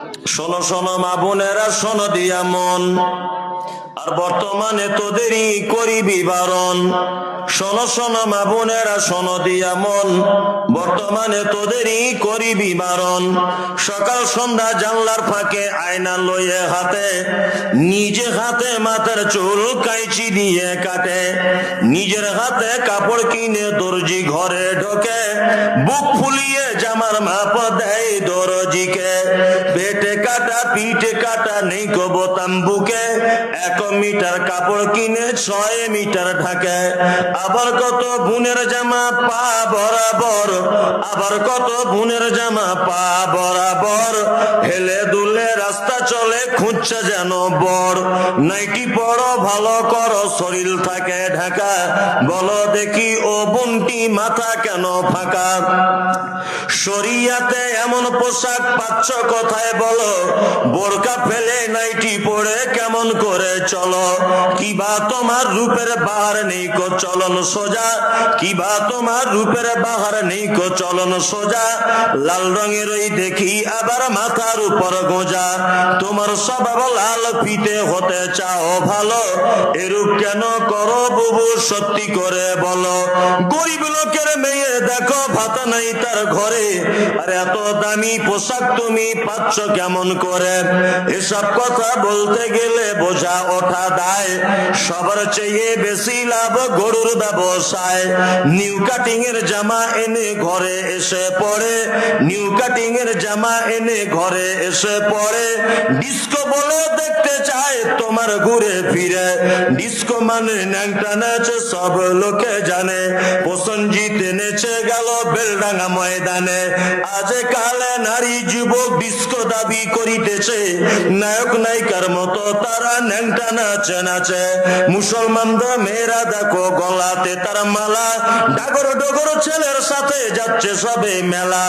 শোনো শোনো মা বোনেরা, শোনো দিয়া মন, আর বর্তমানে তোদেরই করিবি বারণ। শোনো শোনো মা বোনেরা, শোনো দিয়া মন, বর্তমানে তোদেরই করিবি বারণ। সকাল সন্ধ্যা জানলার ফাঁকে আয়না লইয়ে হাতে, নিজে হাতে মাথার চুল কাইচি দিয়ে কাটে, নিজের হাতে কাপড় কিনে দর্জি ঘরে ঢোকে, বুক ফুলিয়ে জামার মাপ দেয় দরজিকে। পেটে কাটা পিঠে কাটা নেই কো বোতাম বুকে, 1 মিটার কাপড় কিনে 6 মিটার ঢাকে। আবার কত বোনের জামা পা বরাবর, আবার কত বোনের জামা পা বরাবর, হেলে দুলে রাস্তা চলে খুঁজছে যেন বর। নাইটি পড়ো ভালো করো শরীর থাকে ঢাকা, বলো দেখি ও বোনটি মাথা কেন ফাঁকা। শরিয়াতে এমন পোশাক পাচ্ছ কোথায় বলো, বোরকা ফেলে নাইটি পরে কেমন করে চলো। কিবা তোমার রূপের বাহার নেই কো চলন সোজা, কিবা তোমার রূপের বাহার নেই কো চলন সোজা। লাল রঙের ওই দেখি আবার মাথার উপর গোঁজা, তোমার স্বভাব লাল ফিতে হতে চাও ভালো, এরূপ কেন করো বুবু সত্যি করে বলো। গরিব লোকের মেয়ে দেখো ভাতা নাই তার ঘরে, আর এত দামি পোশাক তুমি পাচ্ছ কেমন করে। এসব কথা বলতে গেলে বোঝা ওঠা দায়, সবার চেয়ে বেশি লাভ গরুর ব্যবসায়। নিউ কাটিং এর জামা এনে ঘরে এসে পড়ে, নিউ কাটিং এর জামা এনে ঘরে এসে পড়ে, ডিস্কো বলে দেখতে চায় তোমার ঘুরে ফিরে। ডিস্কো মানে ন্যাংটা নাচ সব লোকে জানে, প্রসঞ্জিত নেচে গেল বেলডাঙ্গা ময়দানে। আজ কালে নারী যুবক ডিস্কো দাবি করিতেছে, নায়ক নায়িকার মতো তারা ন্যাংটা নাচে নাচে। মুসলমানদের মেয়েরা দেখো গলাতে তার মালা, ডাগর ডগর ছেলের সাথে যাচ্ছে সবে মেলা।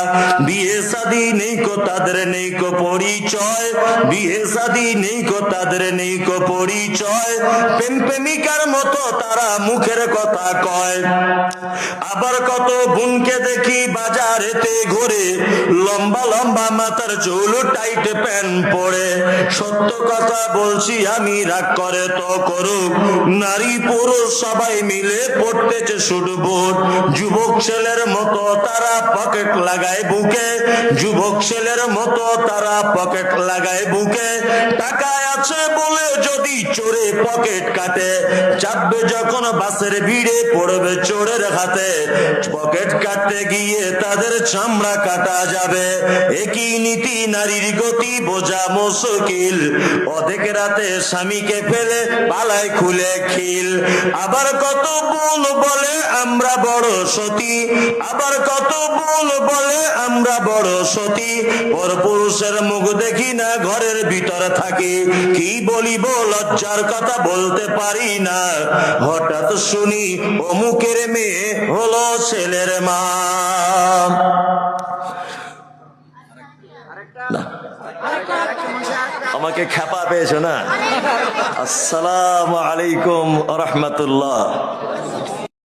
বিয়ে শাদী নেই কো তাদের নেই কো পরিচয়, বিয়ে শাদী নেই কো তাদের নেই কো পরিচয়। প্রেম প্রেমিকার মতো তারা মুখের কথা কয়। আবার কত বোনকে দেখি বাজারেতে ঘুরে, লম্বা লম্বা মাথার চুল টাইট প্যান্ট পরে। সত্য কথা বলছি আমি, রাগ করে তো করুক, নারী পুরুষ সবাই মিলে পড়তেছে শুট বুট। যুবক ছেলের মতো তারা পকেট লাগায় বুকে, যুবক ছেলের মতো তারা পকেট লাগায় বুকে। টাকায় আছে বলে যদি চোরে পকেট কাটে, চাপবে যখন বাসের ভিড়ে পড়বে চোরের হাতে। পকেট কাটতে গিয়ে তাদের চামড়া কাটা যাবে, একই নীতি নারীর গতি বোঝা মুশকিল। অর্ধেক রাতে স্বামীকে ফেলে পালায় খুলে খিল। আবার কত বোন বলে আমরা বড় সতী, আবার কত বোন বলে আমরা বড় সতী। পর পুরুষের মুখ দেখি না ঘরের ভিতর থাকি, কি বলিব লজ্জার কথা বলতে পারি না। হঠাৎ শুনি অমুকের মেয়ে হলো ছেলের মা। আমাকে খেপা পেয়েছো না? আসসালামু আলাইকুম ওয়া রাহমাতুল্লাহ।